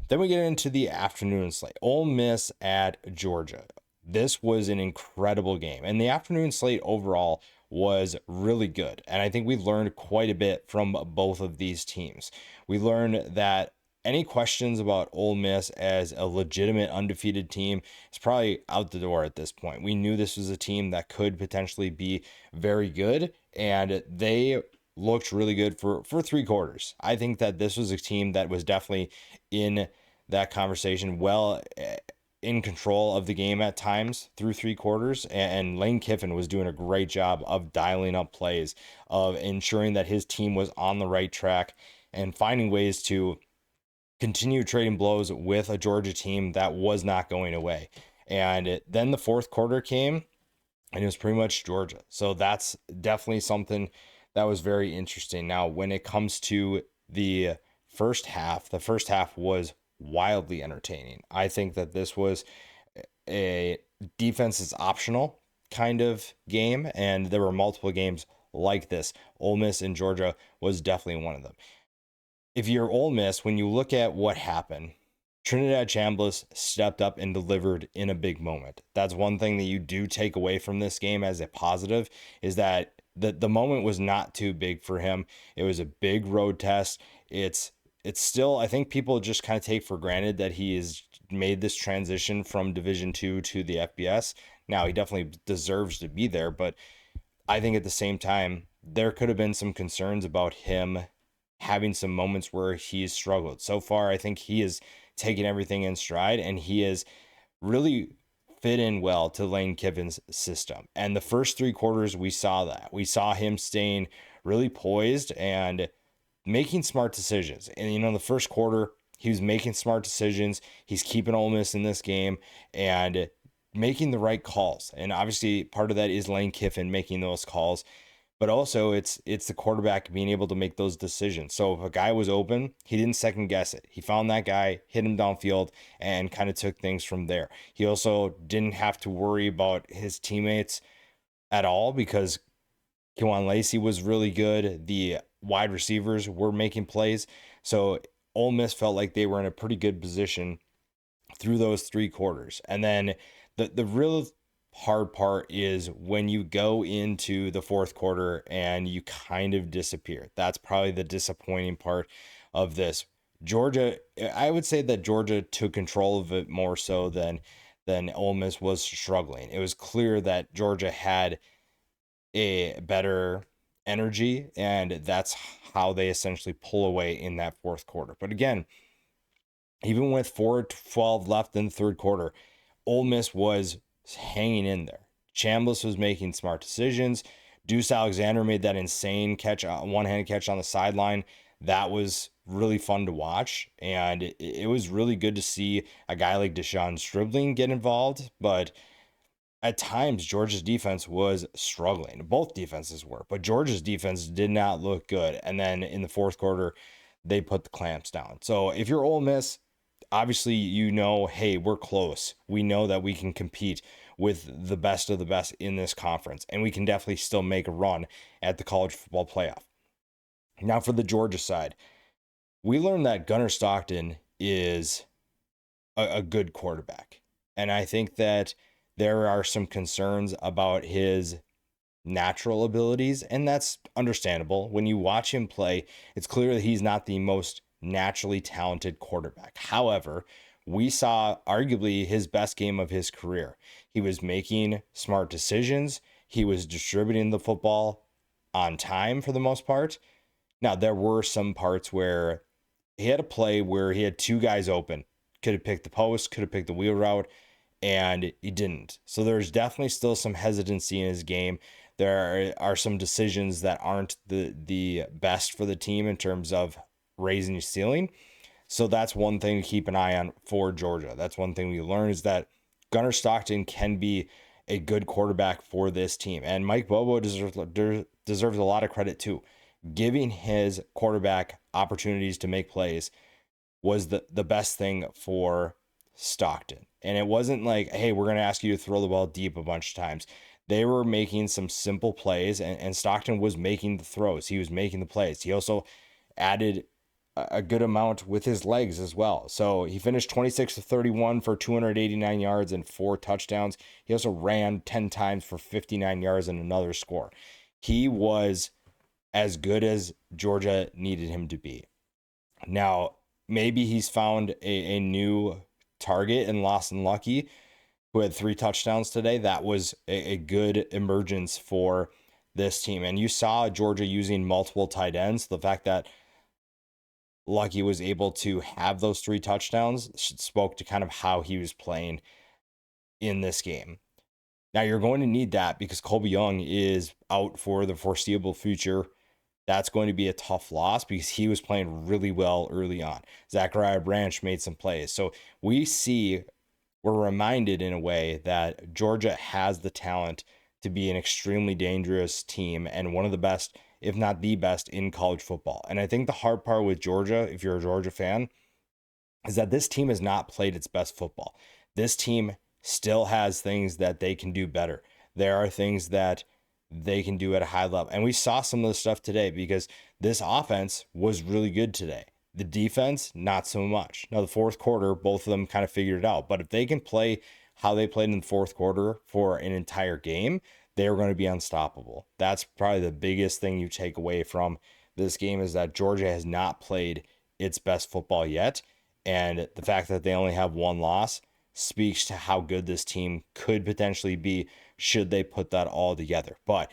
Then we get into the afternoon slate. Ole Miss at Georgia. This was an incredible game. And the afternoon slate overall was really good. And I think we learned quite a bit from both of these teams. We learned that any questions about Ole Miss as a legitimate undefeated team is probably out the door at this point. We knew this was a team that could potentially be very good, and they looked really good for 3 quarters. I think that this was a team that was definitely in that conversation, well, in control of the game at times through 3 quarters. And Lane Kiffin was doing a great job of dialing up plays, of ensuring that his team was on the right track and finding ways to continue trading blows with a Georgia team that was not going away. And then the fourth quarter came, and it was pretty much Georgia. So that's definitely something that was very interesting. Now, when it comes to the first half was wildly entertaining. I think that this was a defense is optional kind of game, and there were multiple games like this. Ole Miss and Georgia was definitely one of them. If you're Ole Miss, when you look at what happened, Trinidad Chambliss stepped up and delivered in a big moment. That's one thing that you do take away from this game as a positive, is that the moment was not too big for him. It was a big road test. It's still, I think people just kind of take for granted that he has made this transition from Division Two to the FBS. Now, he definitely deserves to be there, but I think at the same time, there could have been some concerns about him having some moments where he's struggled. So far, I think he has taken everything in stride, and he has really fit in well to Lane Kiffin's system. And the first 3 quarters, we saw that. We saw him staying really poised and making smart decisions. And, the first quarter, he was making smart decisions. He's keeping Ole Miss in this game and making the right calls. And obviously, part of that is Lane Kiffin making those calls. But also, it's the quarterback being able to make those decisions. So if a guy was open, he didn't second guess it. He found that guy, hit him downfield, and kind of took things from there. He also didn't have to worry about his teammates at all, because Kewan Lacey was really good. The wide receivers were making plays. So Ole Miss felt like they were in a pretty good position through those 3 quarters. And then the real hard part is when you go into the fourth quarter and you kind of disappear. That's probably the disappointing part of this. Georgia, I would say that Georgia took control of it more so than Ole Miss was struggling. It was clear that Georgia had a better energy, and that's how they essentially pull away in that fourth quarter. But again, even with 4:12 left in the third quarter, Ole Miss was hanging in there. Chambliss was making smart decisions. Deuce Alexander made that insane catch, one-handed catch on the sideline. That was really fun to watch, and it was really good to see a guy like Deshaun Stribling get involved. But at times, Georgia's defense was struggling. Both defenses were, but Georgia's defense did not look good. And then in the fourth quarter, they put the clamps down. So if you're Ole Miss, obviously, hey, we're close. We know that we can compete with the best of the best in this conference, and we can definitely still make a run at the college football playoff. Now, for the Georgia side, we learned that Gunnar Stockton is a good quarterback. And I think that there are some concerns about his natural abilities, and that's understandable. When you watch him play, it's clear that he's not the most naturally talented quarterback. However, we saw arguably his best game of his career. He was making smart decisions. He was distributing the football on time for the most part. Now, there were some parts where he had a play where he had 2 guys open. Could have picked the post, could have picked the wheel route, and he didn't. So there's definitely still some hesitancy in his game. There are some decisions that aren't the best for the team in terms of raising your ceiling. So that's one thing to keep an eye on for Georgia. That's one thing we learned, is that Gunnar Stockton can be a good quarterback for this team. And Mike Bobo deserves a lot of credit too. Giving his quarterback opportunities to make plays was the best thing for Stockton. And it wasn't like, hey, we're going to ask you to throw the ball deep a bunch of times. They were making some simple plays, and Stockton was making the throws. He was making the plays. He also added a good amount with his legs as well. So he finished 26 to 31 for 289 yards and 4 touchdowns. He also ran 10 times for 59 yards and another score. He was as good as Georgia needed him to be. Now, maybe he's found a new target in Lawson Lucky, who had 3 touchdowns today. That was a good emergence for this team. And you saw Georgia using multiple tight ends. The fact that Lucky was able to have those 3 touchdowns spoke to kind of how he was playing in this game. Now you're going to need that because Colby Young is out for the foreseeable future. That's going to be a tough loss because he was playing really well early on. Zachariah Branch made some plays. So we're reminded in a way that Georgia has the talent to be an extremely dangerous team and one of the best, if not the best, in college football. And I think the hard part with Georgia, if you're a Georgia fan, is that this team has not played its best football. This team still has things that they can do better. There are things that they can do at a high level. And we saw some of the stuff today because this offense was really good today. The defense, not so much. Now, the fourth quarter, both of them kind of figured it out. But if they can play how they played in the fourth quarter for an entire game, they're going to be unstoppable. That's probably the biggest thing you take away from this game is that Georgia has not played its best football yet. And the fact that they only have one loss speaks to how good this team could potentially be should they put that all together. But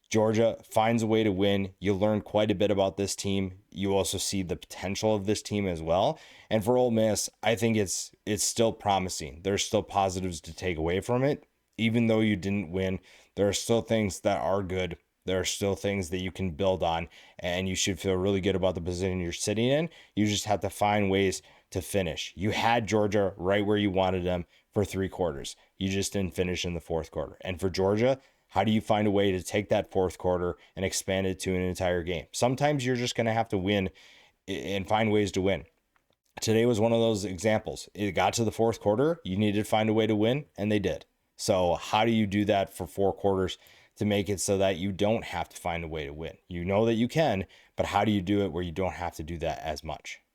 Georgia finds a way to win. You learn quite a bit about this team. You also see the potential of this team as well. And for Ole Miss, I think it's still promising. There's still positives to take away from it. Even though you didn't win, there are still things that are good. There are still things that you can build on, and you should feel really good about the position you're sitting in. You just have to find ways to finish. You had Georgia right where you wanted them for 3 quarters. You just didn't finish in the fourth quarter. And for Georgia, how do you find a way to take that fourth quarter and expand it to an entire game? Sometimes you're just going to have to win and find ways to win. Today was one of those examples. It got to the fourth quarter. You needed to find a way to win, and they did. So how do you do that for 4 quarters to make it so that you don't have to find a way to win? You know that you can, but how do you do it where you don't have to do that as much?